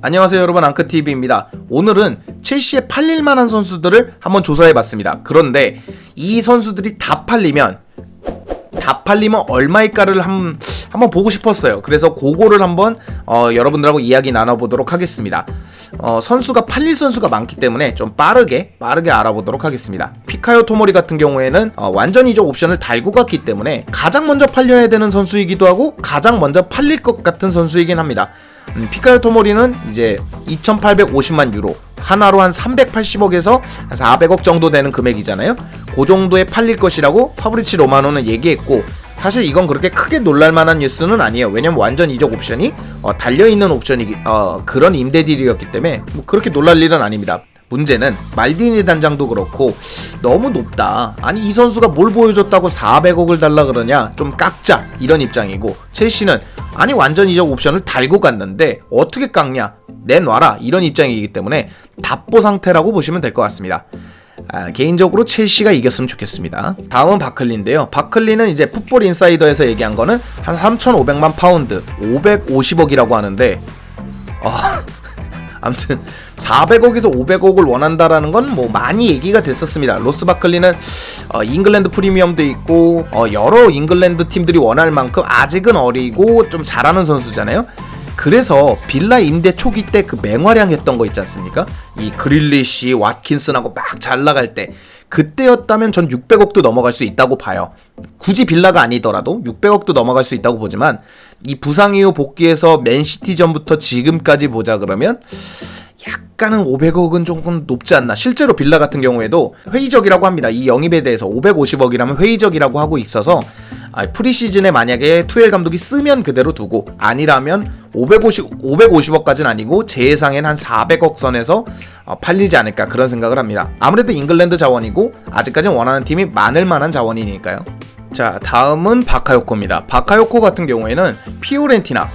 안녕하세요 여러분, 앙크TV입니다. 오늘은 첼시에 팔릴만한 선수들을 한번 조사해봤습니다. 그런데 이 선수들이 다 팔리면 얼마일까를 한번 보고 싶었어요. 그래서 그거를 한번 여러분들하고 이야기 나눠보도록 하겠습니다. 선수가 팔릴 선수가 많기 때문에 좀 빠르게 알아보도록 하겠습니다. 피카요 토모리 같은 경우에는 완전 이적 옵션을 달고 갔기 때문에 가장 먼저 팔려야 되는 선수이기도 하고 가장 먼저 팔릴 것 같은 선수이긴 합니다. 피카요 토모리는 이제 2,850만 유로, 하나로 한 380억에서 400억 정도 되는 금액이잖아요. 그 정도에 팔릴 것이라고 파브리치 로마노는 얘기했고, 사실 이건 그렇게 크게 놀랄만한 뉴스는 아니에요. 왜냐면 완전 이적 옵션이 달려있는 옵션이 그런 임대딜이었기 때문에 뭐 그렇게 놀랄 일은 아닙니다. 문제는 말디니 단장도 그렇고 너무 높다, 아니 이 선수가 뭘 보여줬다고 400억을 달라 그러냐, 좀 깎자, 이런 입장이고, 첼시는 아니 완전 이적 옵션을 달고 갔는데 어떻게 깎냐, 내놔라, 이런 입장이기 때문에 답보 상태라고 보시면 될 것 같습니다. 개인적으로 첼시가 이겼으면 좋겠습니다. 다음은 바클리인데요. 바클리는 이제 풋볼 인사이더에서 얘기한 거는 한 3,500만 파운드, 550억이라고 하는데 아무튼 400억에서 500억을 원한다라는 건 뭐 많이 얘기가 됐었습니다. 로스 바클리는 잉글랜드 프리미엄도 있고 여러 잉글랜드 팀들이 원할 만큼 아직은 어리고 좀 잘하는 선수잖아요. 그래서 빌라 임대 초기 때 그 맹활약했던 거 있지 않습니까? 이 그릴리시, 왓킨슨하고 막 잘 나갈 때, 그때였다면 전 600억도 넘어갈 수 있다고 봐요. 굳이 빌라가 아니더라도 600억도 넘어갈 수 있다고 보지만, 이 부상 이후 복귀해서 맨시티 전부터 지금까지 보자 그러면 약간은 500억은 조금 높지 않나. 실제로 빌라 같은 경우에도 회의적이라고 합니다. 이 영입에 대해서 550억이라면 회의적이라고 하고 있어서 프리시즌에 만약에 투엘 감독이 쓰면 그대로 두고, 아니라면 550억까지는 아니고 제 예상엔 한 400억 선에서 팔리지 않을까, 그런 생각을 합니다. 아무래도 잉글랜드 자원이고 아직까지는 원하는 팀이 많을 만한 자원이니까요. 자, 다음은 바카요코입니다. 바카요코 같은 경우에는 피오렌티나,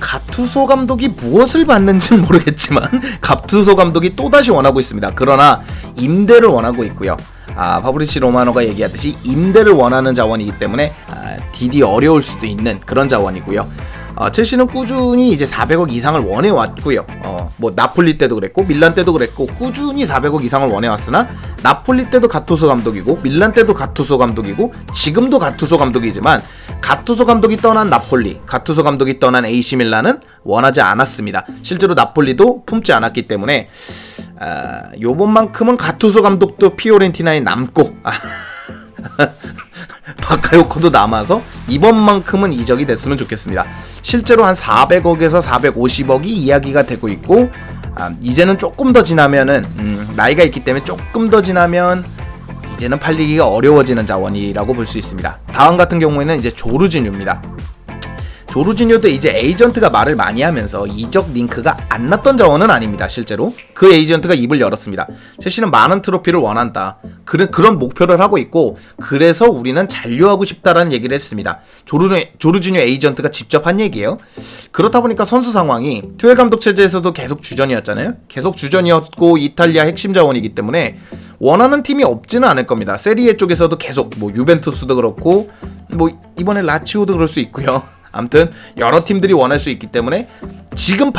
가투소 감독이 무엇을 받는지는 모르겠지만 가투소 감독이 또다시 원하고 있습니다. 그러나 임대를 원하고 있고요. 파브리치 로마노가 얘기하듯이 임대를 원하는 자원이기 때문에 딜이 어려울 수도 있는 그런 자원이고요. 첼시는 꾸준히 이제 400억 이상을 원해왔고요. 뭐 나폴리 때도 그랬고 밀란 때도 그랬고 꾸준히 400억 이상을 원해왔으나, 나폴리 때도 가투소 감독이고 밀란 때도 가투소 감독이고 지금도 가투소 감독이지만, 가투소 감독이 떠난 나폴리, 가투소 감독이 떠난 AC 밀란은 원하지 않았습니다. 실제로 나폴리도 품지 않았기 때문에 요번만큼은 가투소 감독도 피오렌티나에 남고 바카요코도 남아서 이번만큼은 이적이 됐으면 좋겠습니다. 실제로 한 400억에서 450억이 이야기가 되고 있고, 이제는 조금 더 지나면은 나이가 있기 때문에 조금 더 지나면 이제는 팔리기가 어려워지는 자원이라고 볼 수 있습니다. 다음 같은 경우에는 이제 조르지뉴입니다. 조르지뉴도 이제 에이전트가 말을 많이 하면서 이적 링크가 안 났던 자원은 아닙니다. 실제로 그 에이전트가 입을 열었습니다. 첼시는 많은 트로피를 원한다, 그런 목표를 하고 있고, 그래서 우리는 잔류하고 싶다라는 얘기를 했습니다. 조르지뉴 에이전트가 직접 한 얘기예요. 그렇다 보니까 선수 상황이 투엘 감독 체제에서도 계속 주전이었잖아요. 계속 주전이었고 이탈리아 핵심 자원이기 때문에 원하는 팀이 없지는 않을 겁니다. 세리에 쪽에서도 계속 뭐 유벤투스도 그렇고 뭐 이번에 라치오도 그럴 수 있고요. 아무튼 여러 팀들이 원할 수 있기 때문에 지금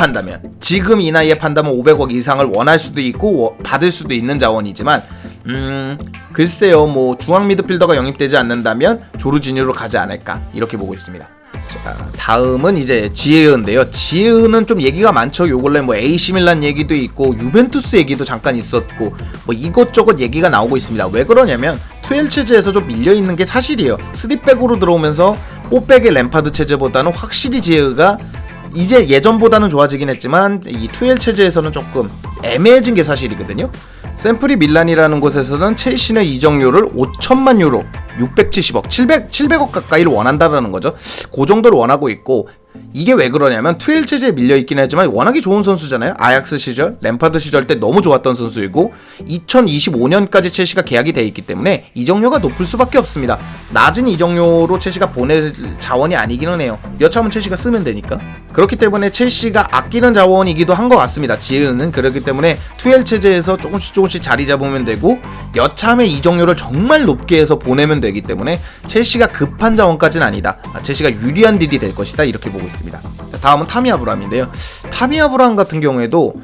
이 나이에 판다면 500억 이상을 원할 수도 있고 받을 수도 있는 자원이지만, 글쎄요, 뭐 중앙 미드필더가 영입되지 않는다면 조르지뉴로 가지 않을까, 이렇게 보고 있습니다. 자, 다음은 이제 지에은인데요. 지에은은 좀 얘기가 많죠. 요 근래 뭐 AC 밀란 얘기도 있고 유벤투스 얘기도 잠깐 있었고 뭐 이것저것 얘기가 나오고 있습니다. 왜 그러냐면 투엘 체제에서 좀 밀려있는 게 사실이에요. 3백으로 들어오면서 4백의 램파드 체제보다는 확실히 지에가 이제 예전보다는 좋아지긴 했지만 이 투엘 체제에서는 조금 애매해진 게 사실이거든요. 샘프리 밀란이라는 곳에서는 첼시의 이적료를 5천만 유로, 670억, 700억 가까이를 원한다라는 거죠. 그 정도를 원하고 있고, 이게 왜 그러냐면 투엘 체제에 밀려있긴 하지만 워낙에 좋은 선수잖아요. 아약스 시절, 램파드 시절 때 너무 좋았던 선수이고 2025년까지 첼시가 계약이 돼 있기 때문에 이적료가 높을 수밖에 없습니다. 낮은 이적료로 чел시가 보낼 자원이 아니기는 해요. 여차하면 첼시가 쓰면 되니까. 그렇기 때문에 첼시가 아끼는 자원이기도 한 것 같습니다. 지은은. 그렇기 때문에 투엘 체제에서 조금씩 자리 잡으면 되고, 여차하면 이적료를 정말 높게 해서 보내면 되기 때문에 첼시가 급한 자원까지는 아니다. 첼시가 유리한 딜이 될 것이다, 이렇게 보고 있습니다. 있습니다. 자, 다음은 타미 아브람인데요. 타미 아브람 같은 경우에도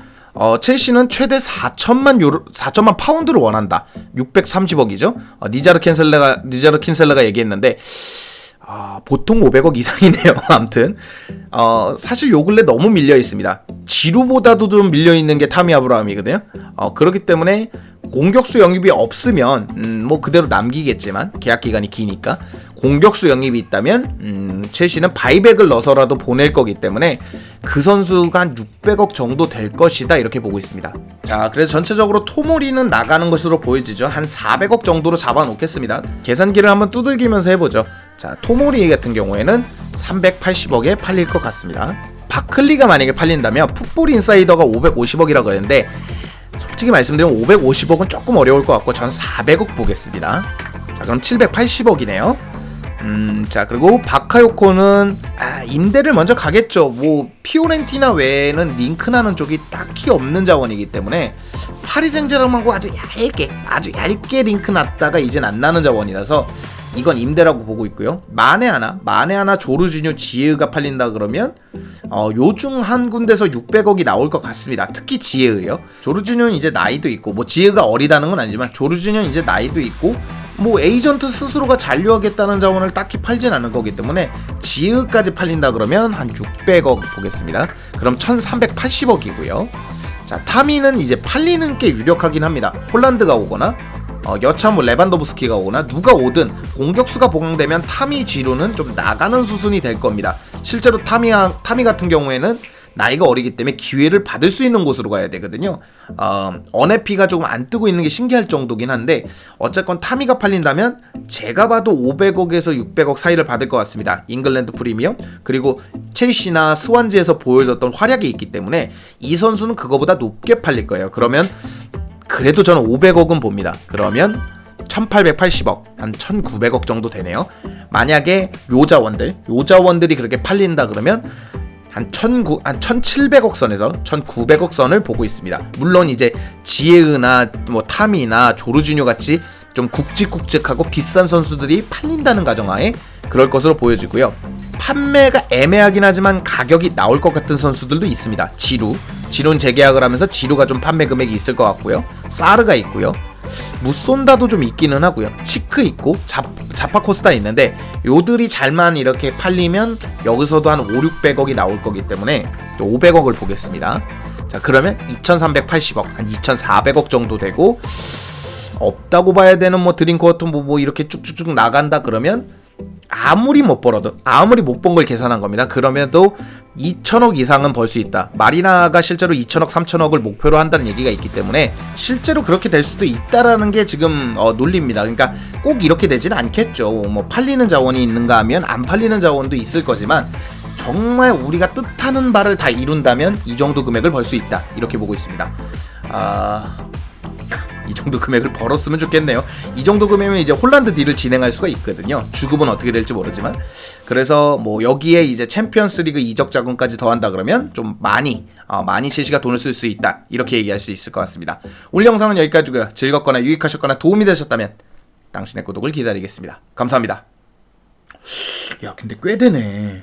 첼시는 최대 4천만 파운드를 원한다. 630억이죠. 니자르 킨셀레가 얘기했는데 보통 500억 이상이네요. 아무튼 사실 요 근래 너무 밀려 있습니다. 지루보다도 좀 밀려 있는 게 타미 아브라함이거든요. 그렇기 때문에 공격수 영입이 없으면 뭐 그대로 남기겠지만 계약 기간이 기니까 공격수 영입이 있다면 첼시는 바이백을 넣어서라도 보낼 거기 때문에 그 선수가 한 600억 정도 될 것이다 이렇게 보고 있습니다. 자, 그래서 전체적으로 토모리는 나가는 것으로 보여지죠. 한 400억 정도로 잡아놓겠습니다. 계산기를 한번 두들기면서 해보죠. 자, 토모리 같은 경우에는 380억에 팔릴 것 같습니다. 바클리가 만약에 팔린다면 풋볼 인사이더가 550억이라고 그랬는데 솔직히 말씀드리면 550억은 조금 어려울 것 같고 저는 400억 보겠습니다. 자, 그럼 780억이네요. 자, 그리고 바카요코는 임대를 먼저 가겠죠. 뭐 피오렌티나 외에는 링크나는 쪽이 딱히 없는 자원이기 때문에 파리 생제르맹하고 아주 얇게 링크 났다가 이젠 안 나는 자원이라서 이건 임대라고 보고 있고요. 마네 하나 조르지뉴 지에가 팔린다 그러면 요중 한 군데서 600억이 나올 것 같습니다. 특히 지에요. 조르지뉴는 이제 나이도 있고 뭐 지에가 어리다는 건 아니지만 조르지뉴는 이제 나이도 있고 뭐 에이전트 스스로가 잔류하겠다는 자원을 딱히 팔진 않을 거기 때문에 지에까지 팔린다 그러면 한 600억 보겠습니다. 그럼 1380억이고요. 자, 타미는 이제 팔리는 게 유력하긴 합니다. 홀란드가 오거나 여차 뭐 레반도브스키가 오거나 누가 오든 공격수가 보강되면 타미 지루는 좀 나가는 수순이 될 겁니다. 실제로 타미 같은 경우에는 나이가 어리기 때문에 기회를 받을 수 있는 곳으로 가야 되거든요. 언해피가 조금 안 뜨고 있는 게 신기할 정도긴 한데 어쨌건 타미가 팔린다면 제가 봐도 500억에서 600억 사이를 받을 것 같습니다. 잉글랜드 프리미엄 그리고 첼시나 스완지에서 보여줬던 활약이 있기 때문에 이 선수는 그거보다 높게 팔릴 거예요. 그러면 그래도 저는 500억은 봅니다. 그러면 1880억, 한 1900억 정도 되네요. 만약에 요자원들이 그렇게 팔린다 그러면 한 1700억 선에서 1900억 선을 보고 있습니다. 물론 이제 지에으나 뭐 타미나 조르지뉴 같이 좀 굵직굵직하고 비싼 선수들이 팔린다는 가정하에 그럴 것으로 보여지고요. 판매가 애매하긴 하지만 가격이 나올 것 같은 선수들도 있습니다. 지루는 재계약을 하면서 지루가 좀 판매 금액이 있을 것 같고요. 사르가 있고요. 무손다도 좀 있기는 하고요. 치크 있고 자파코스타 있는데 요들이 잘만 이렇게 팔리면 여기서도 한 5,600억이 나올 거기 때문에 500억을 보겠습니다. 자, 그러면 2,380억, 한 2,400억 정도 되고 없다고 봐야 되는 뭐 드링크워터 뭐 이렇게 쭉쭉쭉 나간다 그러면 아무리 못 번 걸 계산한 겁니다. 그러면도 2천억 이상은 벌 수 있다. 마리나가 실제로 2천억, 3천억을 목표로 한다는 얘기가 있기 때문에 실제로 그렇게 될 수도 있다라는 게 지금 논리입니다. 그러니까 꼭 이렇게 되지는 않겠죠. 뭐 팔리는 자원이 있는가 하면 안 팔리는 자원도 있을 거지만 정말 우리가 뜻하는 바를 다 이룬다면 이 정도 금액을 벌 수 있다. 이렇게 보고 있습니다. 이 정도 금액을 벌었으면 좋겠네요. 이 정도 금액이면 이제 홀란드 딜을 진행할 수가 있거든요. 주급은 어떻게 될지 모르지만. 그래서 뭐 여기에 이제 챔피언스 리그 이적 자금까지 더한다 그러면 좀 많이 첼시가 돈을 쓸 수 있다. 이렇게 얘기할 수 있을 것 같습니다. 오늘 영상은 여기까지고요. 즐겁거나 유익하셨거나 도움이 되셨다면 당신의 구독을 기다리겠습니다. 감사합니다. 야, 근데 꽤 되네.